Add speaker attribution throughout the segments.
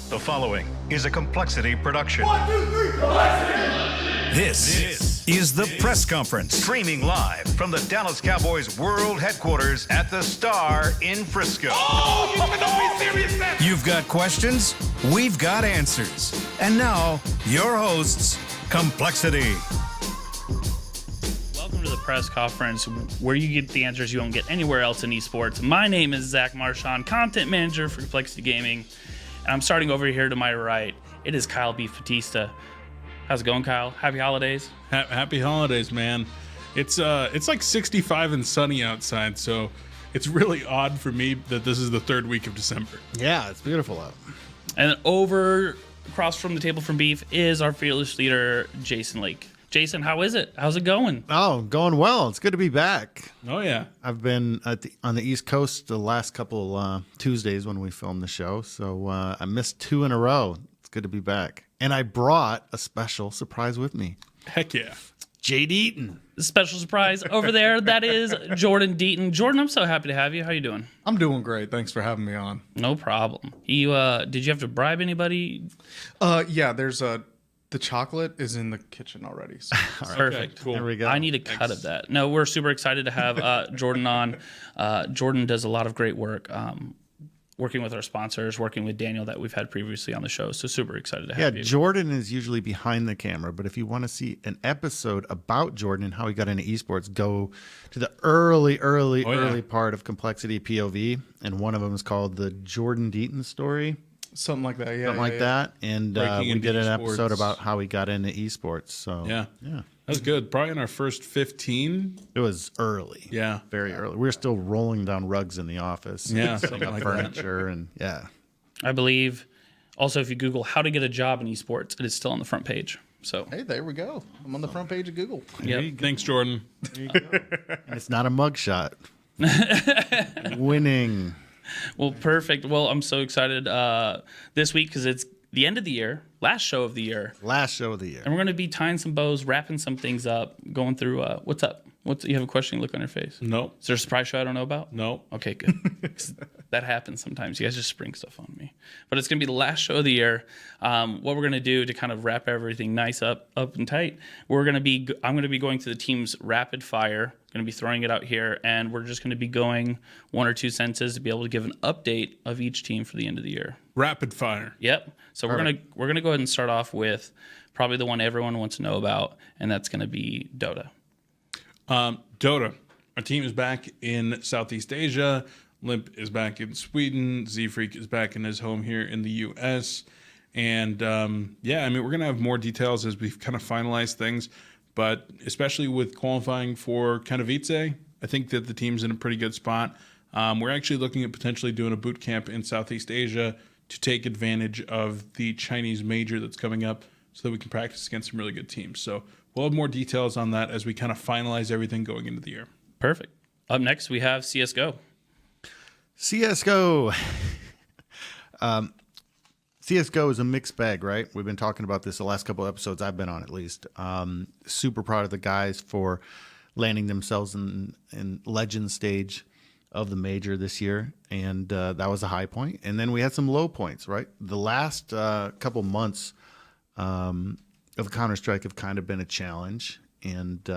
Speaker 1: The following is a compLexity production.
Speaker 2: 1, 2, 3, compLexity!
Speaker 1: This is the press conference, streaming live from the Dallas Cowboys World Headquarters at the Star in Frisco.
Speaker 2: Oh, you cannot be serious, man!
Speaker 1: You've got questions, we've got answers. And now, your hosts, compLexity.
Speaker 3: Welcome to the press conference where you get the answers you won't get anywhere else in esports. My name is Zack, content manager for compLexity Gaming. And I'm starting over here to my right. It is Kyle B. Fatista. How's it going, Kyle? Happy holidays.
Speaker 4: Happy holidays, man. It's like 65 and sunny outside, so it's really odd for me that this is the third week of December.
Speaker 5: Yeah, it's beautiful out.
Speaker 3: And then over across from the table from Beef is our fearless leader, Jason Lake. Jason, how is it? How's it going?
Speaker 5: Oh, going well. It's good to be back.
Speaker 4: Oh, yeah.
Speaker 5: I've been on the East Coast the last couple Tuesdays when we filmed the show, so I missed 2 in a row. It's good to be back. And I brought a special surprise with me.
Speaker 4: Heck yeah.
Speaker 5: Jordon Deaton.
Speaker 3: Special surprise over there. That is Jordon Deaton. Jordan, I'm so happy to have you. How you doing?
Speaker 6: I'm doing great. Thanks for having me on.
Speaker 3: No problem. You did you have to bribe anybody?
Speaker 6: Yeah, there's the chocolate is in the kitchen already. So.
Speaker 3: Perfect.
Speaker 4: Cool.
Speaker 5: There we go.
Speaker 3: I need a cut of that. No, we're super excited to have Jordan on. Jordan does a lot of great work working with our sponsors, working with Daniel that we've had previously on the show. So super excited to have you.
Speaker 5: Jordan is usually behind the camera, but if you want to see an episode about Jordan and how he got into esports, go to the early part of compLexity POV, and one of them is called the Jordon Deaton story.
Speaker 6: Something like that, yeah.
Speaker 5: Something like that. And
Speaker 4: Breaking
Speaker 5: we
Speaker 4: into
Speaker 5: did an
Speaker 4: esports.
Speaker 5: episode about how he got into esports. So
Speaker 4: Yeah.
Speaker 5: yeah.
Speaker 4: That was good. Probably in our first 15.
Speaker 5: It was early.
Speaker 4: Yeah.
Speaker 5: Very early. We were still rolling down rugs in the office.
Speaker 4: Yeah,
Speaker 5: Setting
Speaker 4: something
Speaker 5: up
Speaker 4: like
Speaker 5: furniture and yeah.
Speaker 3: I believe also if you Google how to get a job in esports, it is still on the front page. So
Speaker 6: Hey, there we go. I'm on the front page of Google.
Speaker 3: yep.
Speaker 4: Thanks, Jordan.
Speaker 5: And it's not a mugshot. Winning.
Speaker 3: Well, perfect. Well, I'm so excited this week because it's the end of the year, last show of the year.
Speaker 5: Last show of the year.
Speaker 3: And we're going to be tying some bows, wrapping some things up, going through what's up? You have a question look on your face?
Speaker 4: No.
Speaker 3: Is there a surprise show I don't know about?
Speaker 4: No.
Speaker 3: Okay, good. 'Cause that happens sometimes. You guys just spring stuff on me. But it's going to be the last show of the year. What we're going to do to kind of wrap everything nice up and tight, I'm going to be going to the team's rapid fire. Going to be throwing it out here, and we're just going to be going 1 or 2 sentences to be able to give an update of each team for the end of the year.
Speaker 4: Rapid fire.
Speaker 3: Yep. So we're gonna go ahead and start off with probably the one everyone wants to know about, and that's going to be Dota.
Speaker 4: Dota. Our team is back in Southeast Asia. Limp is back in Sweden. Z-Freak is back in his home here in the U.S. And we're going to have more details as we kind of finalize things. But especially with qualifying for KwayZee, I think that the team's in a pretty good spot. We're actually looking at potentially doing a boot camp in Southeast Asia to take advantage of the Chinese major that's coming up so that we can practice against some really good teams. So we'll have more details on that as we kind of finalize everything going into the year.
Speaker 3: Perfect. Up next, we have CSGO.
Speaker 5: CSGO. CSGO is a mixed bag, right? We've been talking about this the last couple of episodes I've been on, at least. Super proud of the guys for landing themselves in legend stage of the major this year, and that was a high point. And then we had some low points, right? The last couple months of Counter-Strike have kind of been a challenge. And,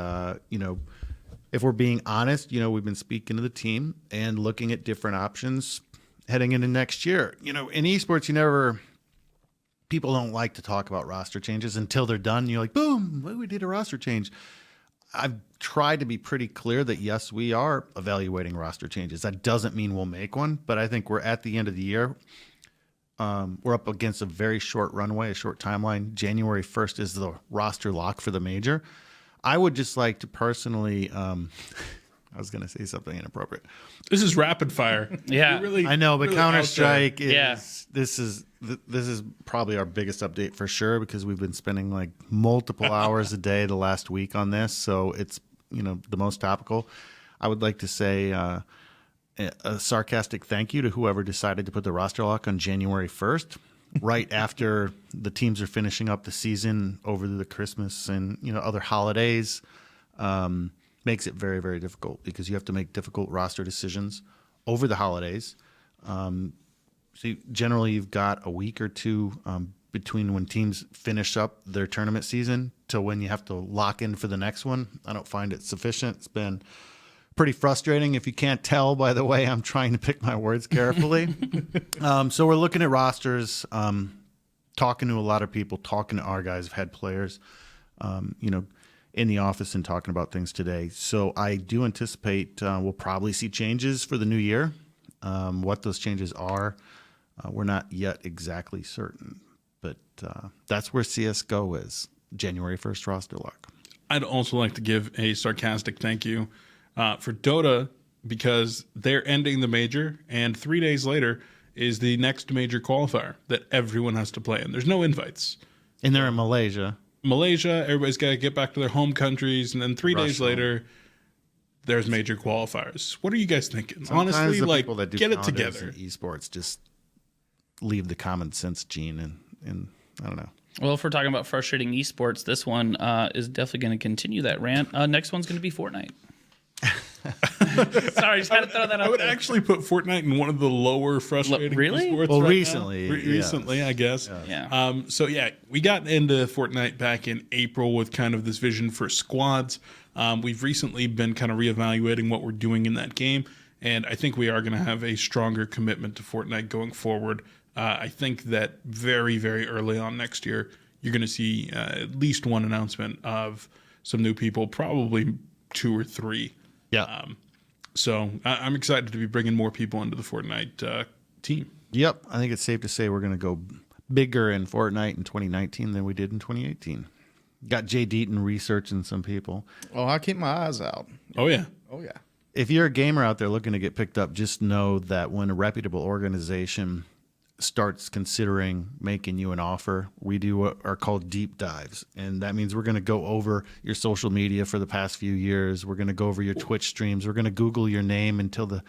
Speaker 5: if we're being honest, we've been speaking to the team and looking at different options heading into next year. In esports, people don't like to talk about roster changes until they're done. You're like, boom, we did a roster change. I've tried to be pretty clear that, yes, we are evaluating roster changes. That doesn't mean we'll make one, but I think we're at the end of the year. We're up against a very short runway, a short timeline. January 1st is the roster lock for the major. I would just like to personally I was going to say something inappropriate.
Speaker 4: This is rapid fire.
Speaker 3: Yeah.
Speaker 5: I know, but
Speaker 4: really
Speaker 5: Counter-Strike is
Speaker 3: Yeah.
Speaker 5: this is probably our biggest update for sure, because we've been spending like multiple hours a day the last week on this, so it's the most topical. I would like to say a sarcastic thank you to whoever decided to put the roster lock on January 1st, right after the teams are finishing up the season over the Christmas and other holidays. Makes it very, very difficult because you have to make difficult roster decisions over the holidays. See, generally, you've got a week or two between when teams finish up their tournament season till when you have to lock in for the next one. I don't find it sufficient. It's been pretty frustrating, if you can't tell by the way I'm trying to pick my words carefully. So we're looking at rosters, talking to a lot of people, talking to our guys who've had players, in the office and talking about things today. So I do anticipate we'll probably see changes for the new year. What those changes are, we're not yet exactly certain, but that's where CSGO is. January 1st roster lock.
Speaker 4: I'd also like to give a sarcastic thank you for Dota, because they're ending the major, and 3 days later is the next major qualifier that everyone has to play in. There's no invites.
Speaker 5: And they're in Malaysia.
Speaker 4: Everybody's got to get back to their home countries, and then 3 days later, there's major qualifiers. What are you guys thinking?
Speaker 5: Sometimes
Speaker 4: honestly,
Speaker 5: the
Speaker 4: like,
Speaker 5: people that do
Speaker 4: get it
Speaker 5: calendars
Speaker 4: together.
Speaker 5: in esports just leave the common sense gene, and I don't know.
Speaker 3: Well, if we're talking about frustrating esports, this one is definitely going to continue that rant. Next one's going to be Fortnite. Sorry, just had to throw that out.
Speaker 4: I would
Speaker 3: there.
Speaker 4: actually put Fortnite in one of the lower frustrating
Speaker 3: Really?
Speaker 4: esports
Speaker 5: Well,
Speaker 4: right
Speaker 5: recently,
Speaker 4: now.
Speaker 5: yes.
Speaker 4: Recently, I guess.
Speaker 3: Yeah.
Speaker 4: So yeah, we got into Fortnite back in April with kind of this vision for squads. We've recently been kind of reevaluating what we're doing in that game, and I think we are going to have a stronger commitment to Fortnite going forward. I think that very, very early on next year, you're going to see at least one announcement of some new people, probably 2 or 3.
Speaker 5: Yeah.
Speaker 4: So I'm excited to be bringing more people into the Fortnite team.
Speaker 5: Yep. I think it's safe to say we're going to go bigger in Fortnite in 2019 than we did in 2018. Got Jay Deaton researching some people.
Speaker 6: Oh, I keep my eyes out.
Speaker 4: Oh, yeah.
Speaker 6: Oh, yeah.
Speaker 5: If you're a gamer out there looking to get picked up, just know that when a reputable organization starts considering making you an offer, we do what are called deep dives. And that means we're going to go over your social media for the past few years. We're going to go over your Twitch streams. We're going to Google your name until the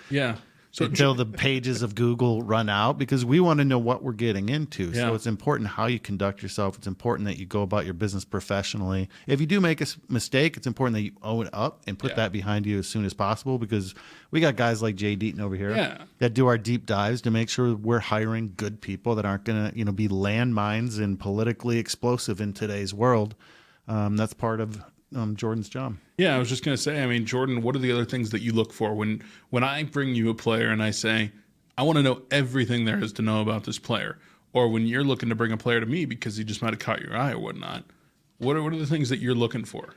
Speaker 5: pages of Google run out, because we want to know what we're getting into.
Speaker 4: Yeah.
Speaker 5: So it's important how you conduct yourself. It's important that you go about your business professionally. If you do make a mistake, it's important that you own it up and put that behind you as soon as possible, because we got guys like Jay Deaton over here that do our deep dives to make sure we're hiring good people that aren't going to, be landmines and politically explosive in today's world. That's part of Jordan's job.
Speaker 4: Yeah, I was just going to say, I mean, Jordan, what are the other things that you look for when I bring you a player and I say, I want to know everything there is to know about this player? Or when you're looking to bring a player to me because he just might have caught your eye or whatnot, what are the things that you're looking for?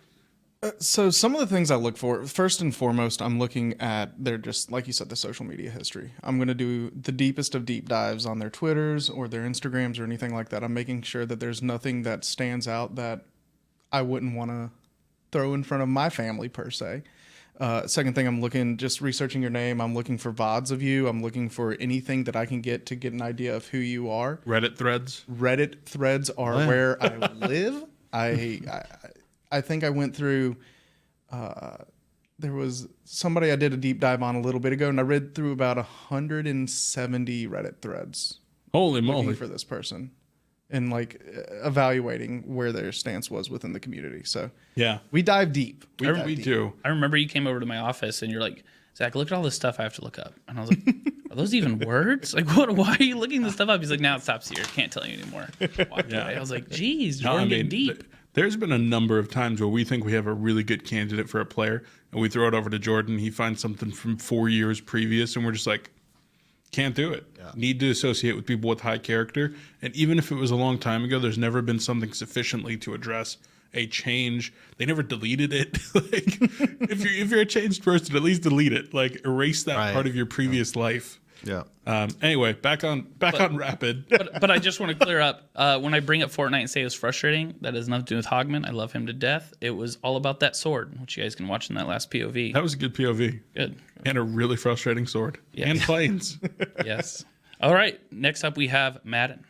Speaker 6: So some of the things I look for, first and foremost, I'm looking at their, just like you said, the social media history. I'm going to do the deepest of deep dives on their Twitters or their Instagrams or anything like that. I'm making sure that there's nothing that stands out that I wouldn't want to throw in front of my family per se. Second thing, I'm looking, just researching your name. I'm looking for VODs of you. I'm looking for anything that I can get to get an idea of who you are.
Speaker 4: Reddit threads?
Speaker 6: Reddit threads are where I live. I think I went through, there was somebody I did a deep dive on a little bit ago, and I read through about 170 Reddit threads.
Speaker 4: Holy moly.
Speaker 6: Looking for this person and like evaluating where their stance was within the community. So
Speaker 4: yeah,
Speaker 6: we dive deep.
Speaker 4: We do.
Speaker 3: I remember you came over to my office and you're like, Zach, look at all this stuff I have to look up. And I was like, are those even words? Like, what? Why are you looking this stuff up? He's like, now it stops here. Can't tell you anymore. Walked away. I was like, geez, Jordan, get deep.
Speaker 4: There's been a number of times where we think we have a really good candidate for a player, and we throw it over to Jordan. He finds something from 4 years previous, and we're just like, can't do it. Yeah. Need to associate with people with high character. And even if it was a long time ago, there's never been something sufficiently to address a change. They never deleted it. Like, if you're a changed person, at least delete it. Like, erase that part of your previous life.
Speaker 5: Yeah.
Speaker 4: Anyway, back on Rapid.
Speaker 3: but I just want to clear up when I bring up Fortnite and say it was frustrating. That has nothing to do with Hogman. I love him to death. It was all about that sword, which you guys can watch in that last POV.
Speaker 4: That was a good POV.
Speaker 3: Good.
Speaker 4: And a really frustrating sword.
Speaker 3: Yeah.
Speaker 4: And planes.
Speaker 3: Yes. All right. Next up, we have Madden.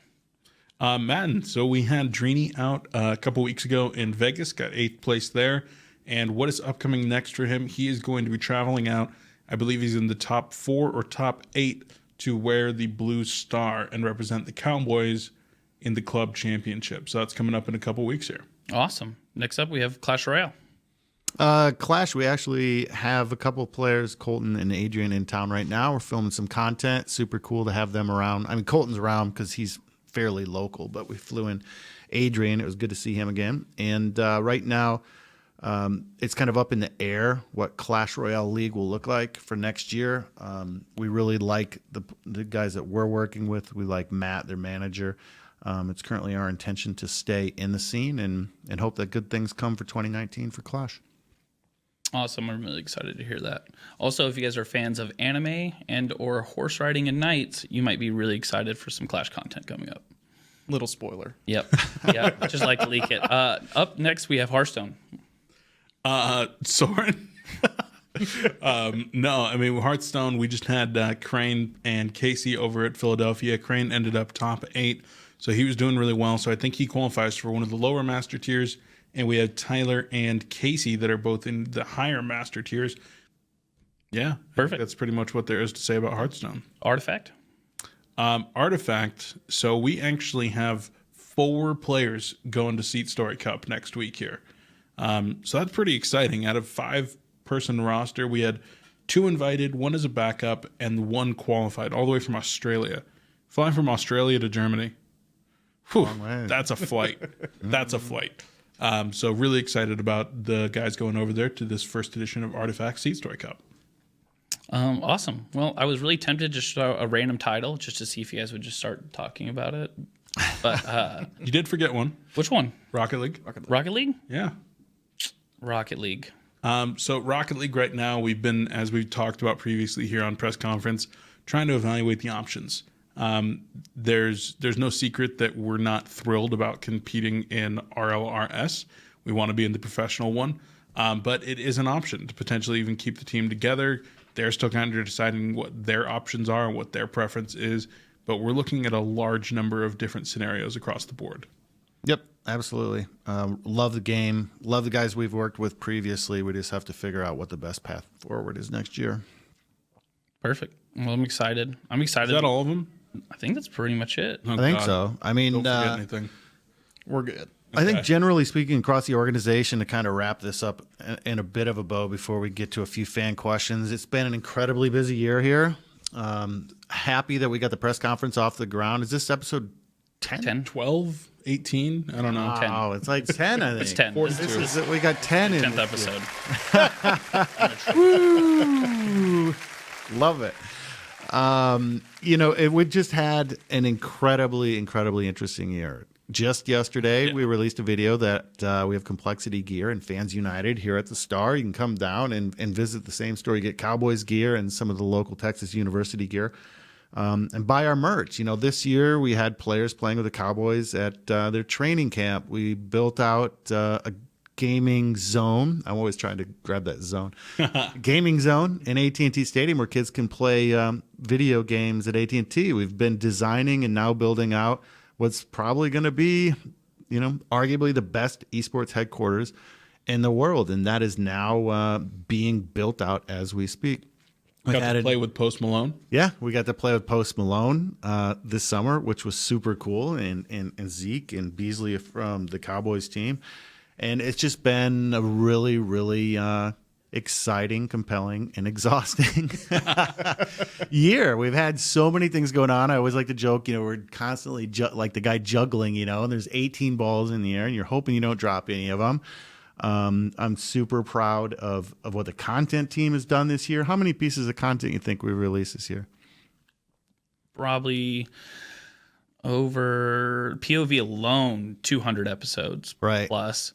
Speaker 4: Madden. So we had Drini out a couple weeks ago in Vegas, got 8th place there. And what is upcoming next for him? He is going to be traveling out. I believe he's in the top 4 or top 8 to wear the blue star and represent the Cowboys in the club championship. So that's coming up in a couple weeks here.
Speaker 3: Awesome. Next up, we have Clash Royale.
Speaker 5: Clash, we actually have a couple of players, Colton and Adrian, in town right now. We're filming some content. Super cool to have them around. I mean, Colton's around because he's fairly local, but we flew in Adrian. It was good to see him again. And right now, it's kind of up in the air what Clash Royale League will look like for next year. We really like the guys that we're working with. We like Matt, their manager. It's currently our intention to stay in the scene and hope that good things come for 2019 for Clash.
Speaker 3: Awesome. I'm really excited to hear that. Also, if you guys are fans of anime and or horse riding and knights, you might be really excited for some Clash content coming up.
Speaker 6: Little spoiler.
Speaker 3: Yep. Yeah. Just like to leak it. Up next, we have Hearthstone.
Speaker 4: Soren. No, I mean, Hearthstone, we just had Crane and Casey over at Philadelphia. Crane ended up top 8, so he was doing really well. So I think he qualifies for one of the lower master tiers. And we have Tyler and Casey that are both in the higher master tiers. Yeah.
Speaker 3: Perfect.
Speaker 4: That's pretty much what there is to say about Hearthstone.
Speaker 3: Artifact.
Speaker 4: Artifact. So we actually have 4 players going to SeatStory Cup next week here. So that's pretty exciting. Out of 5-person roster, we had 2 invited, 1 as a backup, and 1 qualified, all the way from Australia. Flying from Australia to Germany. Whew, that's a flight. That's a flight. So really excited about the guys going over there to this first edition of Artifact SeatStory Cup.
Speaker 3: Awesome. Well, I was really tempted to just throw a random title just to see if you guys would just start talking about it. But
Speaker 4: You did forget one.
Speaker 3: which one?
Speaker 4: Rocket League.
Speaker 3: Rocket League?
Speaker 4: Yeah.
Speaker 3: Rocket League.
Speaker 4: So Rocket League right now, we've been, as we've talked about previously here on press conference, trying to evaluate the options. There's no secret that we're not thrilled about competing in RLRS. We want to be in the professional one, but it is an option to potentially even keep the team together. They're still kind of deciding what their options are and what their preference is, but we're looking at a large number of different scenarios across the board.
Speaker 5: Yep, absolutely. Love the game. Love the guys we've worked with previously. We just have to figure out what the best path forward is next year.
Speaker 3: Perfect. Well, I'm excited.
Speaker 4: Is that all of them?
Speaker 3: I think that's pretty much it.
Speaker 4: Oh,
Speaker 5: I think
Speaker 4: God.
Speaker 5: so. I mean,
Speaker 4: Don't forget anything.
Speaker 6: We're good.
Speaker 5: I think generally speaking across the organization, to kind of wrap this up in a bit of a bow before we get to a few fan questions, it's been an incredibly busy year here. Happy that we got the press conference off the ground. Is this episode 10?
Speaker 3: 10.
Speaker 4: 12, 18? I don't know.
Speaker 3: 10.
Speaker 5: Oh, it's like 10, I think.
Speaker 3: It's 10.
Speaker 5: This is it. We got 10 in
Speaker 3: 10th
Speaker 5: this year.
Speaker 3: episode.
Speaker 5: Woo! Love it. We just had an incredibly interesting year. Just yesterday, we released a video that we have compLexity gear and Fans United here at the Star. You can come down and visit the same store. You get Cowboys gear and some of the local Texas University gear. And buy our merch. This year we had players playing with the Cowboys at their training camp. We built out a gaming zone. I'm always trying to grab that zone. Gaming zone in AT&T Stadium where kids can play video games at AT&T. We've been designing and now building out what's probably going to be, arguably the best esports headquarters in the world. And that is now being built out as we speak.
Speaker 4: Got to play with Post Malone.
Speaker 5: Yeah, we got to play with Post Malone this summer, which was super cool, and Zeke and Beasley from the Cowboys team. And it's just been a really, really exciting, compelling, and exhausting year. We've had so many things going on. I always like to joke, we're constantly like the guy juggling, and there's 18 balls in the air, and you're hoping you don't drop any of them. I'm super proud of what the content team has done this year. How many pieces of content you think we released this year?
Speaker 3: Probably over POV alone, 200 episodes.
Speaker 5: Right.
Speaker 3: Plus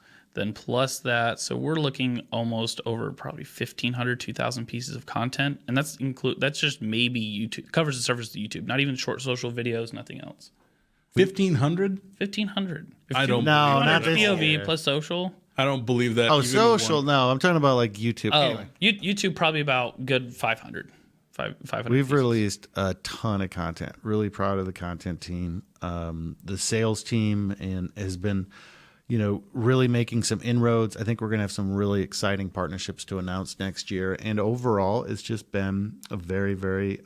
Speaker 3: that. So we're looking almost over probably 1,500, 2,000 pieces of content. And that's just maybe YouTube. Covers the surface of YouTube. Not even short social videos, nothing else.
Speaker 4: 1,500?
Speaker 3: 1,500.
Speaker 4: I don't.
Speaker 5: No, not this
Speaker 3: POV
Speaker 5: year.
Speaker 3: plus social.
Speaker 4: I don't believe that.
Speaker 5: Oh,
Speaker 4: even
Speaker 5: social?
Speaker 4: one.
Speaker 5: No, I'm talking about like YouTube.
Speaker 3: Oh,
Speaker 5: Anyway,
Speaker 3: YouTube probably about good 500. 500
Speaker 5: we've
Speaker 3: pieces.
Speaker 5: released a ton of content. Really proud of the content team. The sales team has been, really making some inroads. I think we're going to have some really exciting partnerships to announce next year. And overall, it's just been a very, very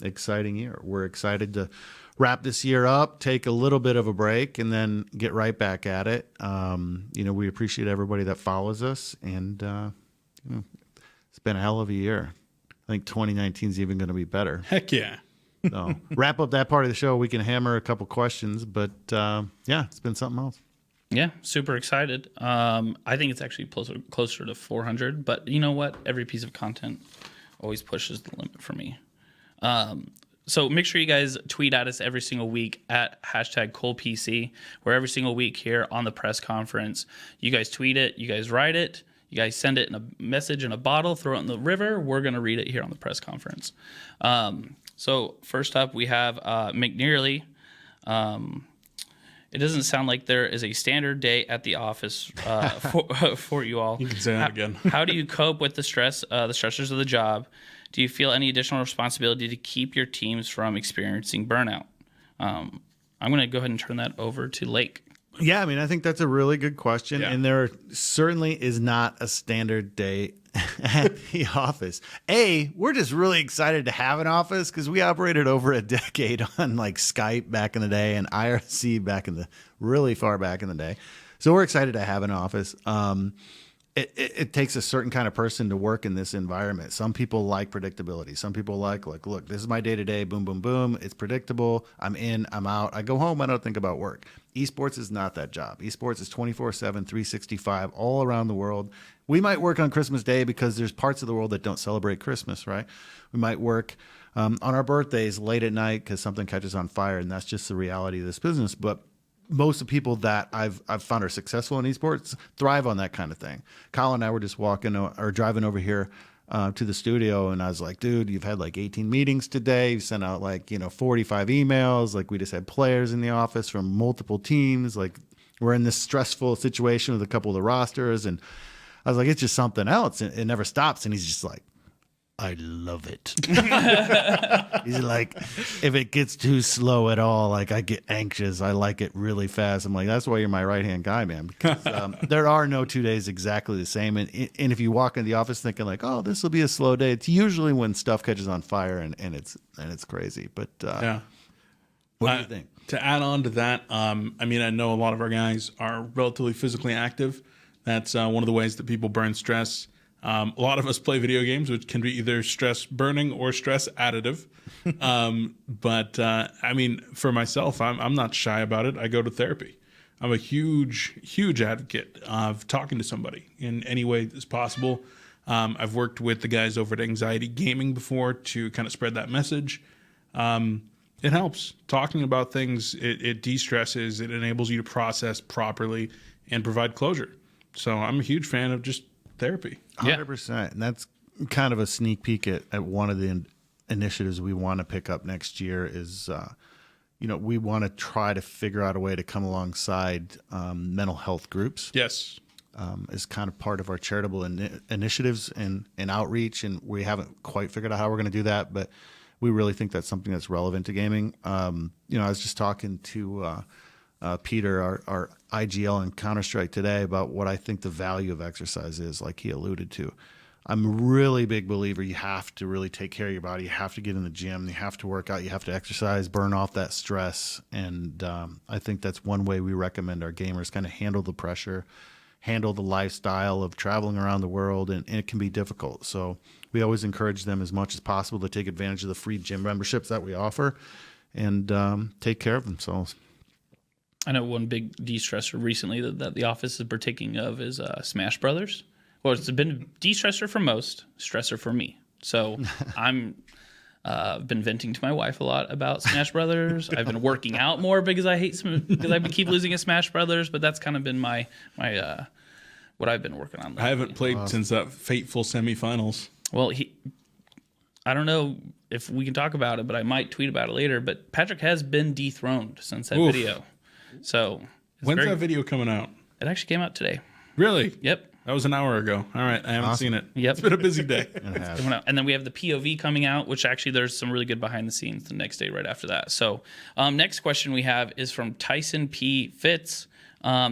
Speaker 5: exciting year. We're excited to wrap this year up, take a little bit of a break, and then get right back at it. We appreciate everybody that follows us, and it's been a hell of a year. I think 2019 is even going to be better.
Speaker 4: Heck yeah.
Speaker 5: So wrap up that part of the show. We can hammer a couple questions, but it's been something else.
Speaker 3: Yeah, super excited. I think it's actually closer to 400, but you know what? Every piece of content always pushes the limit for me. So make sure you guys tweet at us every single week at hashtag coLPC. We're every single week here on the press conference. You guys tweet it, you guys write it, you guys send it in a message in a bottle, throw it in the river. We're going to read it here on the press conference. So first up, we have McNeirly. It doesn't sound like there is a standard day at the office for you all.
Speaker 4: You can say that again.
Speaker 3: How do you cope with the stressors of the job? Do you feel any additional responsibility to keep your teams from experiencing burnout? I'm going to go ahead and turn that over to Lake.
Speaker 5: Yeah, I think that's a really good question.
Speaker 4: Yeah.
Speaker 5: And there certainly is not a standard day at the office. We're just really excited to have an office because we operated over a decade on like Skype back in the day and IRC back in the really far back in the day. So we're excited to have an office. It takes a certain kind of person to work in this environment. Some people like predictability. Some people like, look, this is my day-to-day, boom, boom, boom. It's predictable. I'm in, I'm out. I go home, I don't think about work. Esports is not that job. Esports is 24/7, 365, all around the world. We might work on Christmas Day because there's parts of the world that don't celebrate Christmas, right? We might work on our birthdays late at night because something catches on fire, and that's just the reality of this business. But most of the people that I've found are successful in esports thrive on that kind of thing. Kyle and I were just driving over here to the studio, and I was like, dude, you've had like 18 meetings today. You sent out 45 emails. Like we just had players in the office from multiple teams. Like we're in this stressful situation with a couple of the rosters. And I was like, it's just something else. It never stops. And he's just like, I love it. He's like, if it gets too slow at all, like I get anxious. I like it really fast. I'm like, that's why you're my right-hand guy, man. Because there are no 2 days exactly the same. And if you walk in the office thinking like, oh, this will be a slow day, it's usually when stuff catches on fire and it's crazy. But what do you think?
Speaker 4: To add on to that, I know a lot of our guys are relatively physically active. That's one of the ways that people burn stress. A lot of us play video games, which can be either stress burning or stress additive. But for myself, I'm not shy about it. I go to therapy. I'm a huge advocate of talking to somebody in any way that's possible. I've worked with the guys over at Anxiety Gaming before to kind of spread that message. It helps. Talking about things, it de-stresses, it enables you to process properly and provide closure. So I'm a huge fan of just therapy.
Speaker 5: 100%. And that's kind of a sneak peek at one of the initiatives we want to pick up next year is, we want to try to figure out a way to come alongside mental health groups.
Speaker 4: Yes.
Speaker 5: As kind of part of our charitable initiatives and outreach. And we haven't quite figured out how we're going to do that, but we really think that's something that's relevant to gaming. I was just talking to Peter, our IGL in Counter-Strike today about what I think the value of exercise is, like he alluded to. I'm a really big believer you have to really take care of your body. You have to get in the gym. You have to work out. You have to exercise, burn off that stress. And I think that's one way we recommend our gamers kind of handle the pressure, handle the lifestyle of traveling around the world, and it can be difficult. So we always encourage them as much as possible to take advantage of the free gym memberships that we offer and take care of themselves.
Speaker 3: I know one big de-stressor recently that the office is partaking of is Smash Brothers. Well, it's been de-stressor for most, stressor for me. So I've been venting to my wife a lot about Smash Brothers. I've been working out more because I keep losing at Smash Brothers. But that's kind of been my what I've been working on lately.
Speaker 4: I haven't played since that fateful semifinals.
Speaker 3: Well, I don't know if we can talk about it, but I might tweet about it later. But Patrick has been dethroned since that video. So
Speaker 4: when's that video coming out?
Speaker 3: It actually came out today.
Speaker 4: Really?
Speaker 3: Yep.
Speaker 4: That was an hour ago. All right. I haven't seen it.
Speaker 3: Yep.
Speaker 4: It's been a busy day.
Speaker 3: And then we have the POV coming out, which actually there's some really good behind the scenes the next day right after that. So next question we have is from TysonPFitz.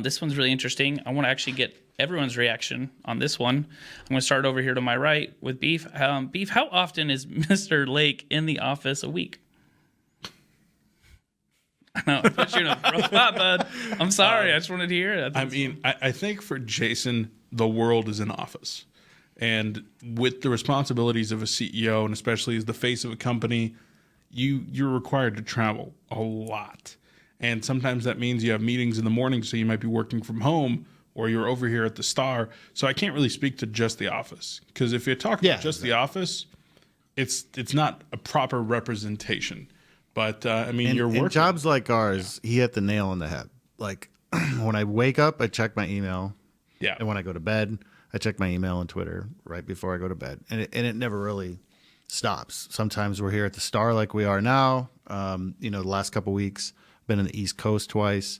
Speaker 3: This one's really interesting. I want to actually get everyone's reaction on this one. I'm going to start over here to my right with Beef. Beef, how often is Mr. Lake in the office a week? No, I put you in a rough spot, bud. I'm sorry. I just wanted to hear it.
Speaker 4: I mean, I think for Jason, the world is an office. And with the responsibilities of a CEO, and especially as the face of a company, you're required to travel a lot. And sometimes that means you have meetings in the morning, so you might be working from home, or you're over here at the Star. So I can't really speak to just the office. Because if you're talking about just the office, it's not a proper representation. But, I mean, you're working.
Speaker 5: In jobs like ours, he hit the nail on the head. Like, when I wake up, I check my email.
Speaker 4: Yeah.
Speaker 5: And when I go to bed, I check my email and Twitter right before I go to bed. And it never really stops. Sometimes we're here at the Star like we are now. The last couple weeks, been in the East Coast twice.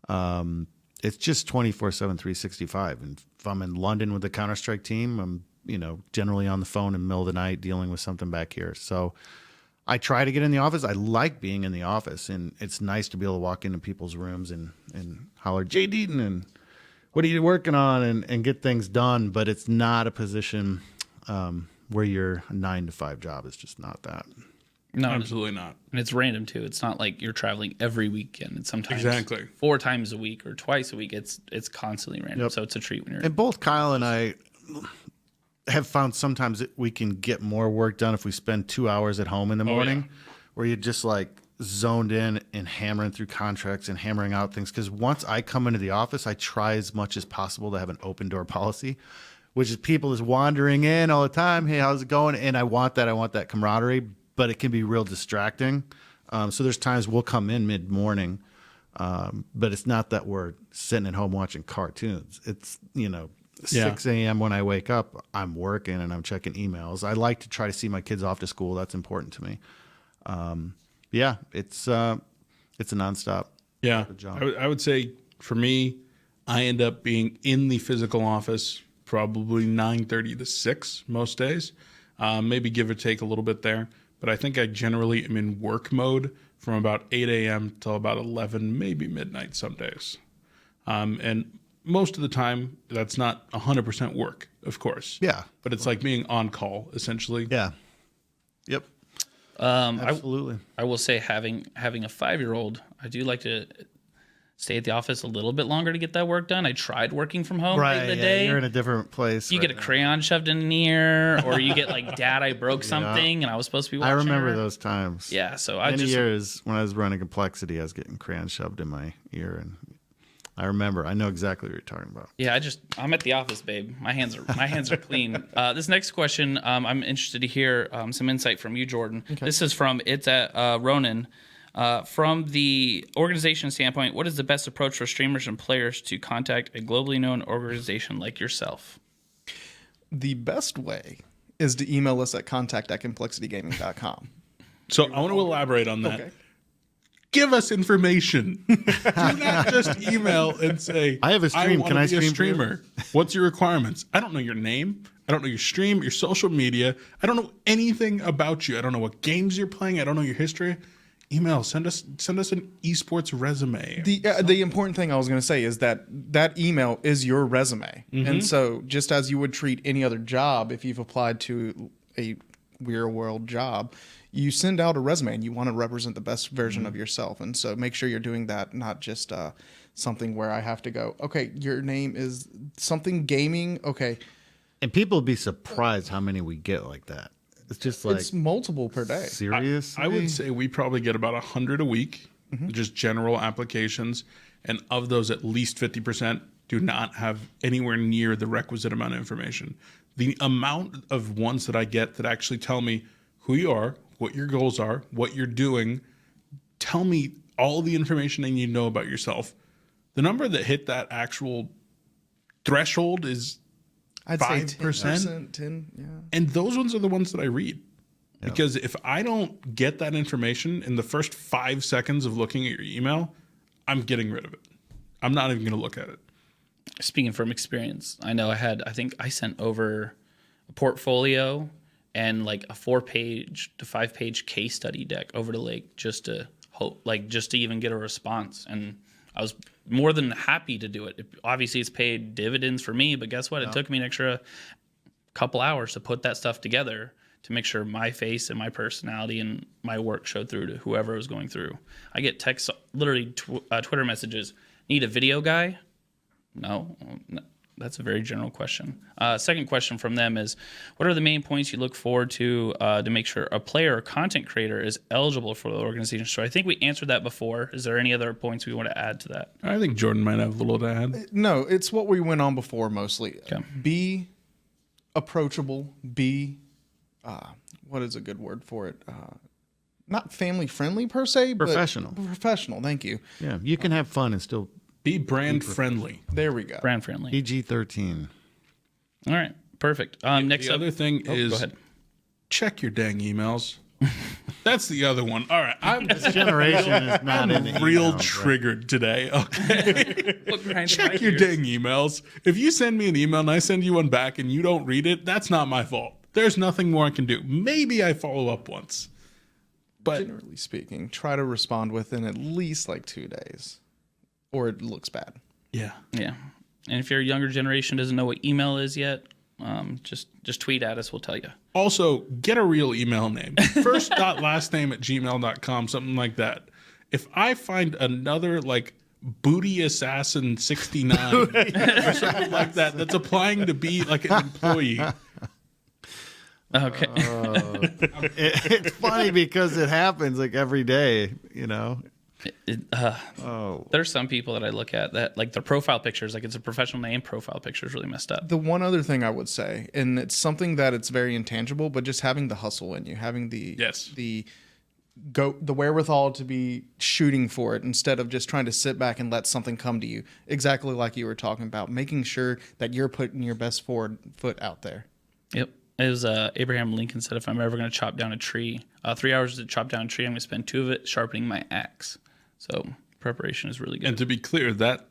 Speaker 5: It's just 24/7, 365. And if I'm in London with the Counter-Strike team, I'm, generally on the phone in the middle of the night dealing with something back here. So I try to get in the office. I like being in the office, and it's nice to be able to walk into people's rooms and holler, Jay Deaton, and what are you working on, and get things done. But it's not a position where your 9-to-5 job is just not that.
Speaker 3: No,
Speaker 4: absolutely not.
Speaker 3: And it's random too. It's not like you're traveling every weekend. It's sometimes
Speaker 4: exactly
Speaker 3: 4 times a week or twice a week. It's constantly random.
Speaker 5: Yep.
Speaker 3: So it's a treat when you're.
Speaker 5: And both Kyle and I have found sometimes that we can get more work done if we spend 2 hours at home in the morning, where you're just like zoned in and hammering through contracts and hammering out things. Because once I come into the office, I try as much as possible to have an open door policy, which is people is wandering in all the time. Hey, how's it going? And I want that camaraderie, but it can be real distracting. So there's times we'll come in mid-morning, but it's not that we're sitting at home watching cartoons. It's, 6 a.m. when I wake up, I'm working and I'm checking emails. I like to try to see my kids off to school. That's important to me. It's a nonstop.
Speaker 4: Yeah,
Speaker 5: job.
Speaker 4: I would say for me, I end up being in the physical office probably 9:30 to 6 most days, maybe give or take a little bit there. But I think I generally am in work mode from about 8 a.m. till about 11, maybe midnight some days. And most of the time, that's not 100% work, of course.
Speaker 5: Yeah.
Speaker 4: But it's like being on call, essentially.
Speaker 5: Yeah. Yep. Absolutely.
Speaker 3: I will say having a 5-year-old, I do like to stay at the office a little bit longer to get that work done. I tried working from home late in the day.
Speaker 5: You're in a different place.
Speaker 3: You get a crayon shoved in the ear, or you get like, Dad, I broke something, and I was supposed to be watching.
Speaker 5: I remember
Speaker 3: her.
Speaker 5: those times.
Speaker 3: Yeah, so
Speaker 5: Many years when I was running compLexity, I was getting crayons shoved in my ear, and I know exactly what you're talking about.
Speaker 3: Yeah, I'm at the office, babe. My hands are clean. This next question, I'm interested to hear some insight from you, Jordan. Okay. This is from Ronan. From the organization standpoint, what is the best approach for streamers and players to contact a globally known organization like yourself?
Speaker 6: The best way is to email us at contact@complexitygaming.com.
Speaker 4: So I want to elaborate on that.
Speaker 6: Okay.
Speaker 4: Give us information. Do not just email and say,
Speaker 5: I have a stream. Can I
Speaker 4: be a
Speaker 5: stream for you?"
Speaker 4: streamer? What's your requirements? I don't know your name. I don't know your stream, your social media. I don't know anything about you. I don't know what games you're playing. I don't know your history. Email. Send us an esports resume.
Speaker 6: The important thing I was going to say is that email is your resume.
Speaker 4: Mm-hmm.
Speaker 6: And so just as you would treat any other job, if you've applied to a real world job, you send out a resume and you want to represent the best version of yourself. And so make sure you're doing that, not just something where I have to go, okay, your name is something gaming. Okay.
Speaker 5: And people would be surprised how many we get like that. It's just like,
Speaker 6: it's multiple per day.
Speaker 5: Seriously?
Speaker 4: I would say we probably get about 100 a week, just general applications. And of those, at least 50% do not have anywhere near the requisite amount of information. The amount of ones that I get that actually tell me who you are, what your goals are, what you're doing, tell me all the information I need to know about yourself. The number that hit that actual threshold is
Speaker 6: I'd
Speaker 4: 5%.
Speaker 6: Say 10%, yeah.
Speaker 4: And those ones are the ones that I read. Yep. Because if I don't get that information in the first 5 seconds of looking at your email, I'm getting rid of it. I'm not even going to look at it.
Speaker 3: Speaking from experience, I know I think I sent over a portfolio and like a 4-page to 5-page case study deck over to Lake just to even get a response. And I was more than happy to do it. Obviously, it's paid dividends for me, but guess what? It took me an extra couple hours to put that stuff together to make sure my face and my personality and my work showed through to whoever was going through. I get texts, literally Twitter messages, need a video guy? No, that's a very general question. Second question from them is, what are the main points you look forward to make sure a player or content creator is eligible for the organization? So I think we answered that before. Is there any other points we want to add to that?
Speaker 4: I think Jordan might have a little to add.
Speaker 6: No, it's what we went on before mostly.
Speaker 3: Okay.
Speaker 6: Be approachable. Be, what is a good word for it? Not family friendly per se,
Speaker 5: Professional.
Speaker 6: But professional. Thank you.
Speaker 5: Yeah, you can have fun and still
Speaker 4: Be brand friendly.
Speaker 6: There we go.
Speaker 3: Brand friendly.
Speaker 5: PG-13.
Speaker 3: All right, perfect. Next
Speaker 4: The
Speaker 3: up,
Speaker 4: other thing
Speaker 3: go
Speaker 4: is
Speaker 3: ahead.
Speaker 4: check your dang emails. That's the other one. All right, I'm
Speaker 5: Generation is not in the
Speaker 4: real
Speaker 5: email, right?
Speaker 4: triggered today. Okay,
Speaker 3: Look behind
Speaker 4: check
Speaker 3: my
Speaker 4: your
Speaker 3: ears.
Speaker 4: dang emails. If you send me an email and I send you one back and you don't read it, that's not my fault. There's nothing more I can do. Maybe I follow up once, but
Speaker 6: Generally speaking, try to respond within at least like 2 days, or it looks bad.
Speaker 4: yeah.
Speaker 3: Yeah, and if your younger generation doesn't know what email is yet, just tweet at us. We'll tell you.
Speaker 4: Also, get a real email name. First.lastname@gmail.com, something like that. If I find another like Booty Assassin 69 or something like that that's applying to be like an employee,
Speaker 3: Okay.
Speaker 5: It's funny because it happens like every day, you know.
Speaker 3: There's some people that I look at that like their profile pictures, like it's a professional name, profile picture is really messed up.
Speaker 6: The one other thing I would say, and it's something that it's very intangible, but just having the hustle in you, having the wherewithal to be shooting for it instead of just trying to sit back and let something come to you. Exactly like you were talking about, making sure that you're putting your best forward foot out there.
Speaker 3: Yep. It was Abraham Lincoln said, if I'm ever going to chop down a tree, 3 hours to chop down a tree, I'm going to spend 2 of it sharpening my axe. So preparation is really good.
Speaker 4: and to be clear, that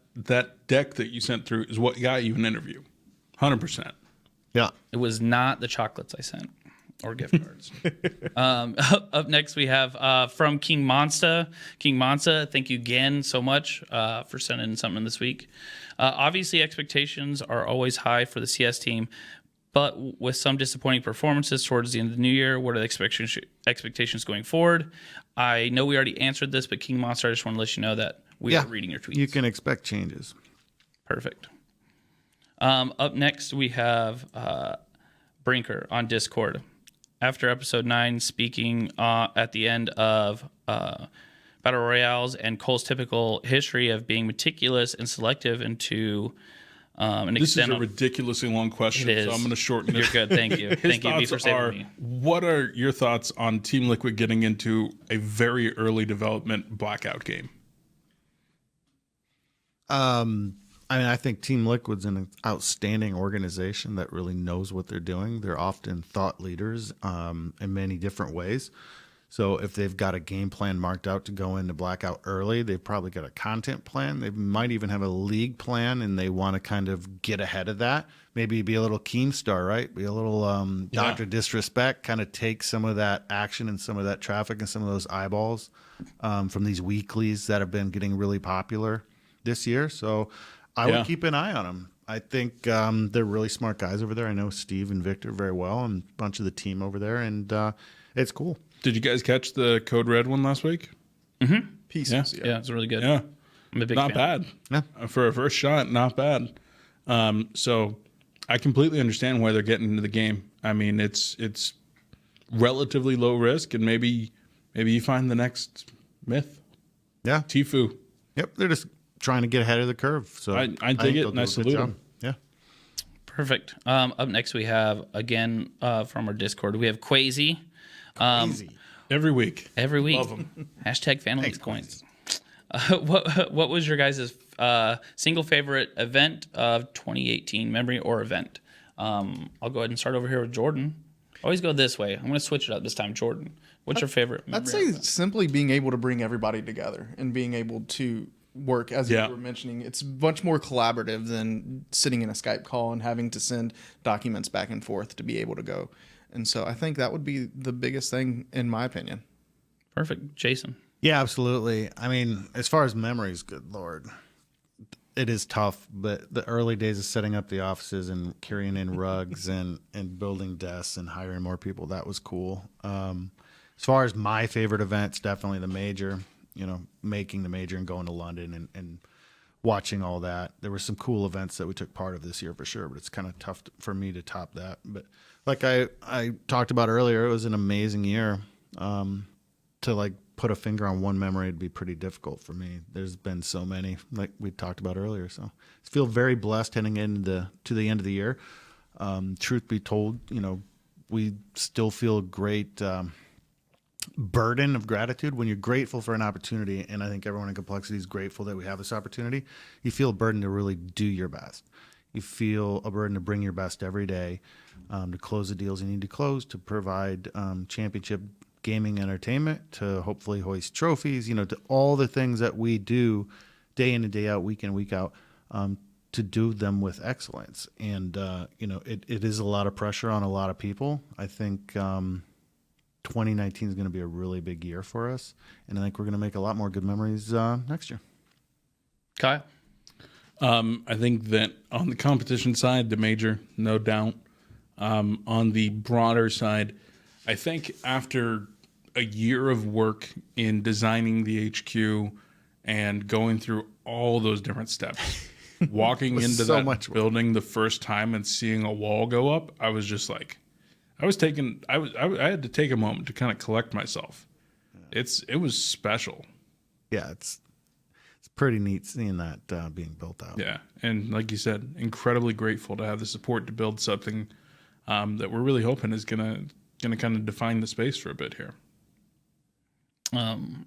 Speaker 4: deck that you sent through is what got you an interview, 100%.
Speaker 5: Yeah.
Speaker 3: It was not the chocolates I sent or gift cards. Up next, we have from King Monsta. King Monsta, thank you again so much for sending something this week. Obviously, expectations are always high for the CS team, but with some disappointing performances towards the end of the new year, what are the expectations going forward? I know we already answered this, but King Monster, I just want to let you know that we are reading your tweets.
Speaker 5: You can expect changes.
Speaker 3: Perfect. Up next, we have Brinker on Discord. After episode 9, speaking at the end of Battle Royales and Cole's typical history of being meticulous and selective into an
Speaker 4: This is
Speaker 3: extent
Speaker 4: a
Speaker 3: of...
Speaker 4: ridiculously long question,
Speaker 3: It is.
Speaker 4: so I'm going to shorten it.
Speaker 3: You're good, thank you.
Speaker 4: His
Speaker 3: Thank you
Speaker 4: thoughts
Speaker 3: for saving
Speaker 4: are,
Speaker 3: me.
Speaker 4: what are your thoughts on Team Liquid getting into a very early development blackout game?
Speaker 5: I mean, I think Team Liquid's an outstanding organization that really knows what they're doing. They're often thought leaders in many different ways. So if they've got a game plan marked out to go into blackout early, they've probably got a content plan. They might even have a league plan, and they want to kind of get ahead of that. Maybe be a little Keemstar, right? Be a little Dr. Disrespect, kind of take some of that action and some of that traffic and some of those eyeballs from these weeklies that have been getting really popular this year. So I would keep an eye on them. I think they're really smart guys over there. I know Steve and Victor very well and a bunch of the team over there, and it's cool.
Speaker 4: Did you guys catch the Code Red one last week?
Speaker 6: Pieces.
Speaker 3: Yeah, it's really good.
Speaker 4: Yeah.
Speaker 3: I'm a big
Speaker 4: Not
Speaker 3: fan.
Speaker 4: bad. For a first shot, not bad. So I completely understand why they're getting into the game. I mean, it's relatively low risk, and maybe you find the next myth.
Speaker 5: Yeah.
Speaker 4: Tfue.
Speaker 5: Yep. They're just trying to get ahead of the curve. So
Speaker 4: I dig
Speaker 5: think
Speaker 4: it,
Speaker 5: they'll
Speaker 4: and
Speaker 5: do
Speaker 4: I
Speaker 5: a good
Speaker 4: salute
Speaker 5: job.
Speaker 4: them.
Speaker 5: Yeah.
Speaker 3: Perfect. Up next, we have, again, from our Discord, we have KwayZee.
Speaker 5: Easy.
Speaker 4: Every week.
Speaker 3: Every week.
Speaker 4: Love 'em.
Speaker 3: Hashtag Family Coins. What was your guys' single favorite event of 2018, memory or event? I'll go ahead and start over here with Jordan. Always go this way. I'm going to switch it up this time. Jordan, what's your favorite memory?
Speaker 6: I'd say simply being able to bring everybody together and being able to work, as you were mentioning, it's much more collaborative than sitting in a Skype call and having to send documents back and forth to be able to go. And so I think that would be the biggest thing, in my opinion.
Speaker 3: Perfect. Jason.
Speaker 5: Yeah, absolutely. I mean, as far as memories, good Lord. it is tough, but the early days of setting up the offices and carrying in rugs and building desks and hiring more people, that was cool. As far as my favorite events, definitely the major, making the major and going to London and watching all that. There were some cool events that we took part of this year for sure, but it's kind of tough for me to top that. But like I talked about earlier, it was an amazing year. To like put a finger on one memory would be pretty difficult for me. There's been so many, like we talked about earlier. So I feel very blessed heading into to the end of the year. Truth be told, we still feel a great burden of gratitude when you're grateful for an opportunity. And I think everyone in complexity is grateful that we have this opportunity. You feel a burden to really do your best. You feel a burden to bring your best every day, to close the deals you need to close, to provide championship gaming entertainment, to hopefully hoist trophies, to all the things that we do day in and day out, week in, week out, to do them with excellence. And, it is a lot of pressure on a lot of people. I think 2019 is going to be a really big year for us. And I think we're going to make a lot more good memories next year.
Speaker 3: Kyle?
Speaker 4: I think that on the competition side, the major, no doubt. On the broader side, I think after a year of work in designing the HQ and going through all those different steps, walking into
Speaker 5: so
Speaker 4: that
Speaker 5: much work.
Speaker 4: building the first time and seeing a wall go up, I was just like, I had to take a moment to kind of collect myself. It was special.
Speaker 5: Yeah, it's pretty neat seeing that being built out.
Speaker 4: Yeah, and like you said, incredibly grateful to have the support to build something that we're really hoping is gonna kind of define the space for a bit here.
Speaker 3: One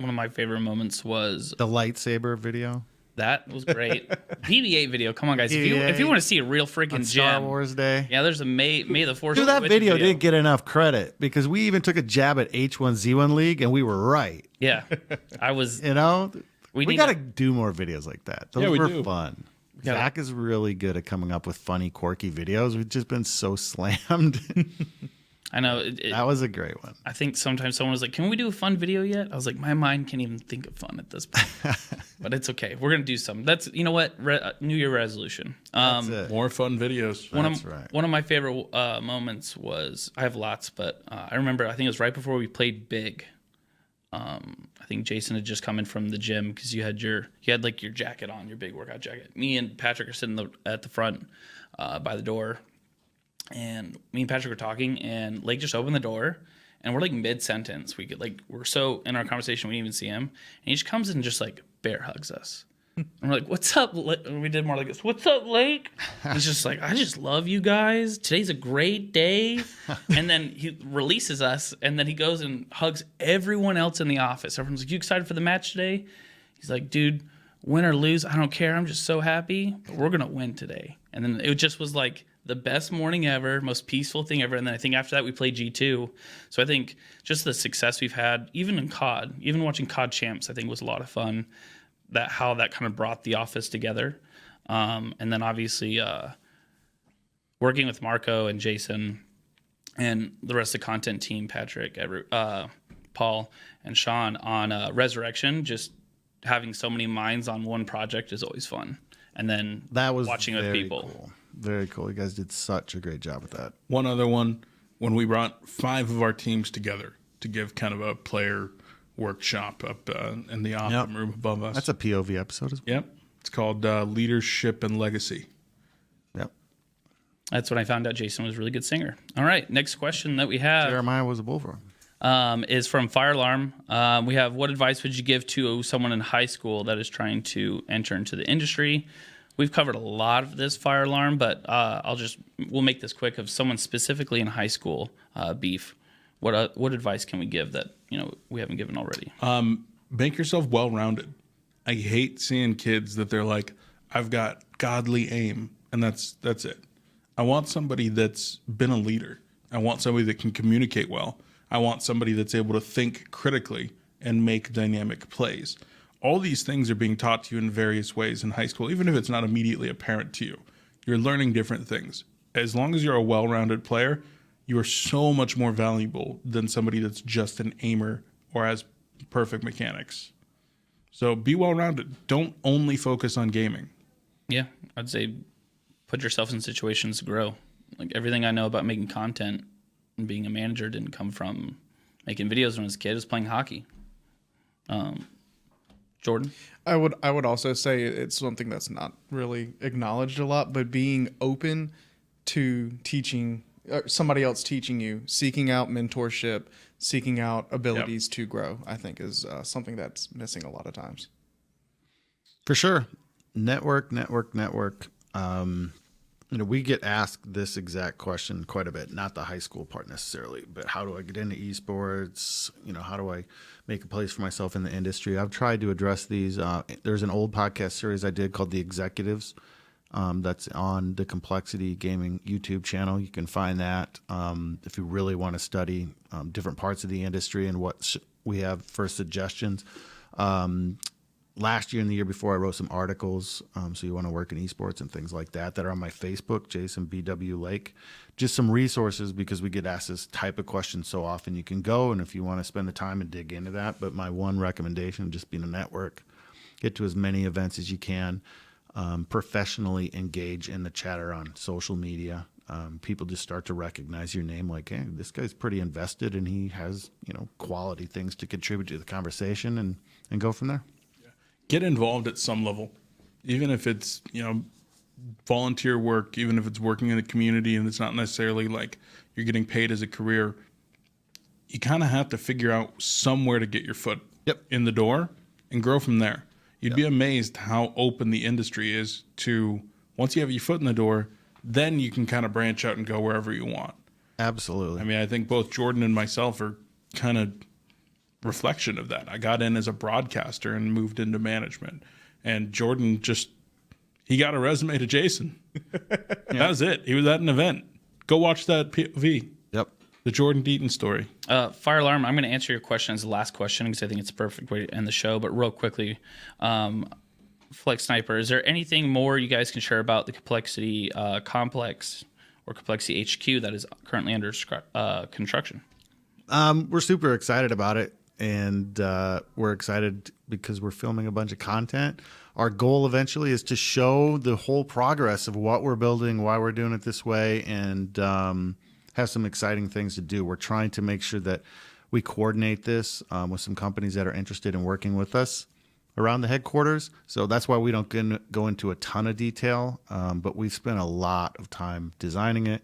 Speaker 3: of my favorite moments was
Speaker 5: The lightsaber video.
Speaker 3: that was great. BB-8 video. Come on, guys. If you want to see a real freaking
Speaker 5: On
Speaker 3: gem,
Speaker 5: Star Wars Day.
Speaker 3: yeah, there's a May the 4th.
Speaker 5: Dude, that video didn't get enough credit because we even took a jab at H1Z1 League and we were right.
Speaker 3: Yeah, I was.
Speaker 5: We
Speaker 3: need
Speaker 5: got to
Speaker 3: to-
Speaker 5: do more videos like that. Those
Speaker 4: Yeah, we
Speaker 5: were
Speaker 4: do.
Speaker 5: fun.
Speaker 3: Yeah.
Speaker 5: Zach is really good at coming up with funny, quirky videos. We've just been so slammed.
Speaker 3: I know.
Speaker 5: That was a great one.
Speaker 3: I think sometimes someone was like, "Can we do a fun video yet?" I was like, "My mind can't even think of fun at this point." But it's okay. We're gonna do something. That's what New Year resolution.
Speaker 5: That's it.
Speaker 4: More fun videos.
Speaker 5: That's right.
Speaker 3: One of my favorite moments was, I have lots, but I remember, I think it was right before we played big. I think Jason had just come in from the gym because you had your jacket on, your big workout jacket. Me and Patrick are sitting at the front by the door, and me and Patrick were talking, and Lake just opened the door, and we're like mid sentence. We're so in our conversation we didn't even see him, and he just comes in and just like bear hugs us. And we're like, "What's up?" We did more like this. "What's up, Lake?" He's just like, "I just love you guys. Today's a great day." And then he releases us, and then he goes and hugs everyone else in the office. Everyone's like, "You excited for the match today?" He's like, "Dude, win or lose, I don't care. I'm just so happy. But we're gonna win today." And then it just was like the best morning ever, most peaceful thing ever. And then I think after that we played G2. So I think just the success we've had, even in COD, even watching COD Champs, I think was a lot of fun. How that kind of brought the office together. And then obviously working with Marco and Jason and the rest of the content team, Patrick, Paul, and Sean on Resurrection, just having so many minds on one project is always fun. And then
Speaker 5: That was
Speaker 3: watching with
Speaker 5: very
Speaker 3: people.
Speaker 5: Cool. Very cool. You guys did such a great job with that.
Speaker 4: One other one, when we brought 5 of our teams together to give kind of a player workshop up in the Optum room above us.
Speaker 5: That's a POV episode as well.
Speaker 4: Yep. It's called Leadership and Legacy.
Speaker 5: Yep.
Speaker 3: That's when I found out Jason was a really good singer. All right, next question that we have
Speaker 5: Jeremiah was a bullfrog.
Speaker 3: is from FireAlarm. We have, what advice would you give to someone in high school that is trying to enter into the industry? We've covered a lot of this FireAlarm, but we'll make this quick. Of someone specifically in high school, Beef, what advice can we give that we haven't given already?
Speaker 4: Make yourself well-rounded. I hate seeing kids that they're like, I've got godly aim, and that's it. I want somebody that's been a leader. I want somebody that can communicate well. I want somebody that's able to think critically and make dynamic plays. All these things are being taught to you in various ways in high school, even if it's not immediately apparent to you. You're learning different things. As long as you're a well-rounded player, you are so much more valuable than somebody that's just an aimer or has perfect mechanics. So be well-rounded. Don't only focus on gaming.
Speaker 3: Yeah, I'd say put yourself in situations to grow. Like everything I know about making content and being a manager didn't come from making videos when I was a kid. It was playing hockey. Jordan?
Speaker 6: I would also say it's something that's not really acknowledged a lot, but being open to teaching somebody else teaching you, seeking out mentorship, seeking out abilities to grow, I think is something that's missing a lot of times.
Speaker 5: For sure. Network. We get asked this exact question quite a bit, not the high school part necessarily, but how do I get into esports? How do I make a place for myself in the industry? I've tried to address these. There's an old podcast series I did called The Executives. That's on the compLexity Gaming YouTube channel. You can find that if you really want to study different parts of the industry and what we have for suggestions. Last year and the year before, I wrote some articles. So you want to work in esports and things like that are on my Facebook, Jason B.W. Lake. Just some resources because we get asked this type of question so often. You can go, and if you want to spend the time and dig into that. But my one recommendation, just being a network, get to as many events as you can. Professionally engage in the chatter on social media. People just start to recognize your name like, hey, this guy's pretty invested and he has, quality things to contribute to the conversation and go from there.
Speaker 4: Get involved at some level, even if it's, volunteer work, even if it's working in the community and it's not necessarily like you're getting paid as a career. You kind of have to figure out somewhere to get your foot in the door and grow from there. You'd be amazed how open the industry is to, once you have your foot in the door, then you can kind of branch out and go wherever you want.
Speaker 5: Absolutely.
Speaker 4: I mean, I think both Jordan and myself are kind of reflection of that. I got in as a broadcaster and moved into management. And Jordan he got a resume to Jason. That was it. He was at an event. Go watch that POV. Yep. The Jordon Deaton story.
Speaker 3: FireAlarm, I'm going to answer your question as the last question because I think it's a perfect way to end the show. But real quickly, Fenixsniper, is there anything more you guys can share about the complexity complex or complexity HQ that is currently under construction?
Speaker 5: We're super excited about it. And we're excited because we're filming a bunch of content. Our goal eventually is to show the whole progress of what we're building, why we're doing it this way, and have some exciting things to do. We're trying to make sure that we coordinate this with some companies that are interested in working with us around the headquarters. So that's why we don't go into a ton of detail, but we've spent a lot of time designing it.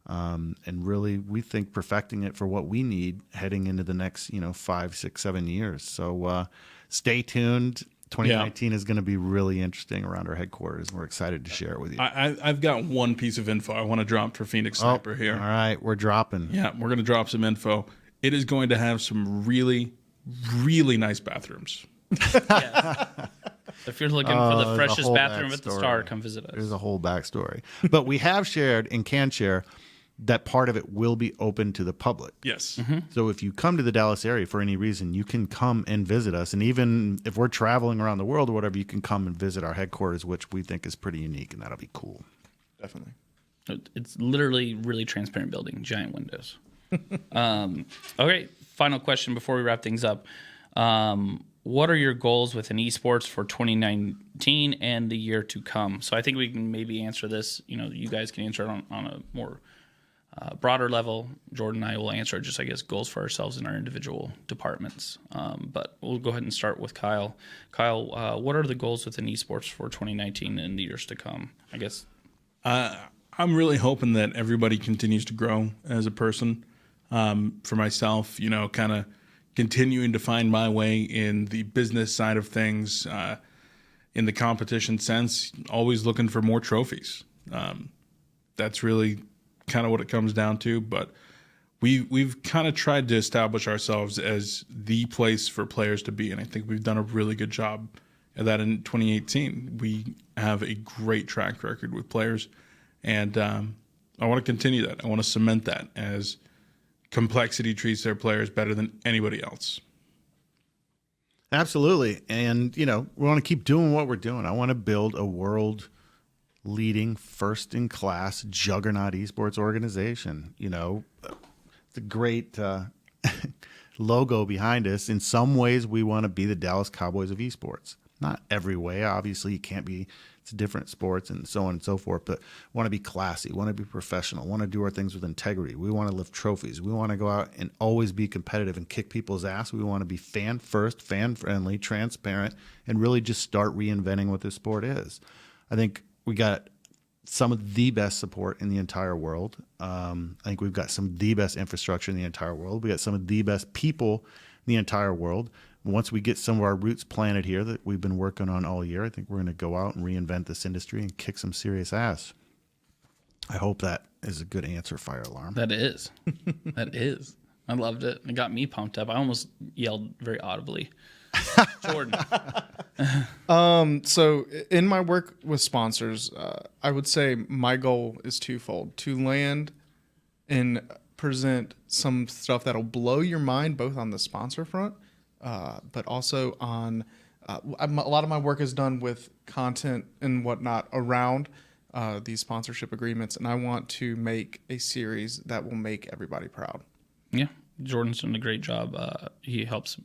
Speaker 5: And really, we think perfecting it for what we need heading into the next, 5, 6, 7 years. So stay tuned. 2019 is going to be really interesting around our headquarters. We're excited to share it with you.
Speaker 4: I've got one piece of info I want to drop for Fenixsniper here.
Speaker 5: All right, we're dropping.
Speaker 4: Yeah, we're going to drop some info. It is going to have some really, really nice bathrooms.
Speaker 3: Yes. If you're looking for the freshest bathroom at the Star, come visit us.
Speaker 5: There's a whole backstory. But we have shared and can share that part of it will be open to the public.
Speaker 4: Yes.
Speaker 3: Mm-hmm.
Speaker 5: So if you come to the Dallas area for any reason, you can come and visit us. And even if we're traveling around the world or whatever, you can come and visit our headquarters, which we think is pretty unique, and that'll be cool.
Speaker 6: Definitely.
Speaker 3: It's literally really transparent building, giant windows. Okay, final question before we wrap things up. What are your goals within esports for 2019 and the year to come? So I think we can maybe answer this. You guys can answer it on a more broader level. Jordan and I will answer just, goals for ourselves in our individual departments. But we'll go ahead and start with Kyle. Kyle, what are the goals within esports for 2019 and the years to come?
Speaker 4: I'm really hoping that everybody continues to grow as a person. For myself, kind of continuing to find my way in the business side of things, in the competition sense, always looking for more trophies. That's really kind of what it comes down to. But we've kind of tried to establish ourselves as the place for players to be, and I think we've done a really good job of that in 2018. We have a great track record with players, and I want to continue that. I want to cement that as compLexity treats their players better than anybody else.
Speaker 5: Absolutely. And, we want to keep doing what we're doing. I want to build a world-leading, first-in-class, juggernaut esports organization. It's a great logo behind us. In some ways, we want to be the Dallas Cowboys of esports. Not every way. Obviously, you can't be. It's different sports and so on and so forth. But want to be classy, want to be professional, want to do our things with integrity. We want to lift trophies. We want to go out and always be competitive and kick people's ass. We want to be fan first, fan friendly, transparent, and really just start reinventing what this sport is. I think we got some of the best support in the entire world. I think we've got some of the best infrastructure in the entire world. We got some of the best people in the entire world. Once we get some of our roots planted here that we've been working on all year, I think we're going to go out and reinvent this industry and kick some serious ass. I hope that is a good answer, FireAlarm.
Speaker 3: That is. That is. I loved it. It got me pumped up. I almost yelled very audibly. Jordan.
Speaker 6: So in my work with sponsors, I would say my goal is twofold: to land and present some stuff that'll blow your mind, both on the sponsor front, but also on a lot of my work is done with content and whatnot around these sponsorship agreements, and I want to make a series that will make everybody proud.
Speaker 3: Yeah, Jordan's doing a great job. He helps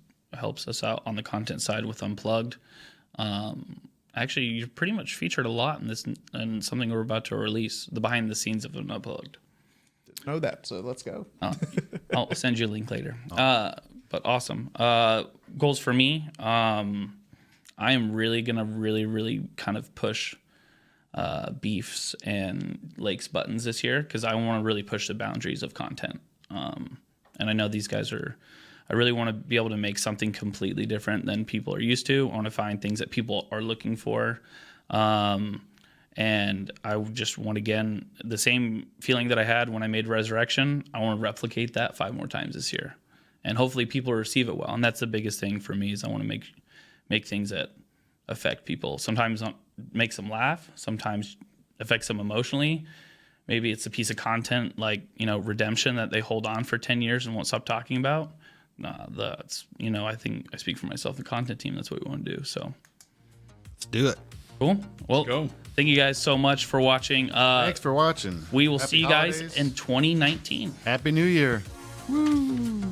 Speaker 3: us out on the content side with Unplugged. Actually, you're pretty much featured a lot in this, and something we're about to release, the behind the scenes of Unplugged.
Speaker 6: Didn't know that, so let's go.
Speaker 3: I'll send you a link later. But awesome. Goals for me. I am really gonna really kind of push Beef's and Lake's buttons this year, because I want to really push the boundaries of content. And I know these guys are. I really want to be able to make something completely different than people are used to. I want to find things that people are looking for. And I just want, again, the same feeling that I had when I made Resurrection. I want to replicate that 5 more times this year. And hopefully people receive it well. And that's the biggest thing for me, is I want to make things that affect people. Sometimes makes them laugh. Sometimes affects them emotionally. Maybe it's a piece of content like, Redemption that they hold on for 10 years and won't stop talking about. That's, I think I speak for myself, the content team, that's what we want to do. So
Speaker 5: Let's do it.
Speaker 3: cool. Well,
Speaker 4: go.
Speaker 3: Thank you guys so much for watching.
Speaker 5: Thanks for watching.
Speaker 3: We will
Speaker 5: Happy
Speaker 3: see you guys
Speaker 5: holidays.
Speaker 3: in 2019.
Speaker 5: Happy New Year. Woo!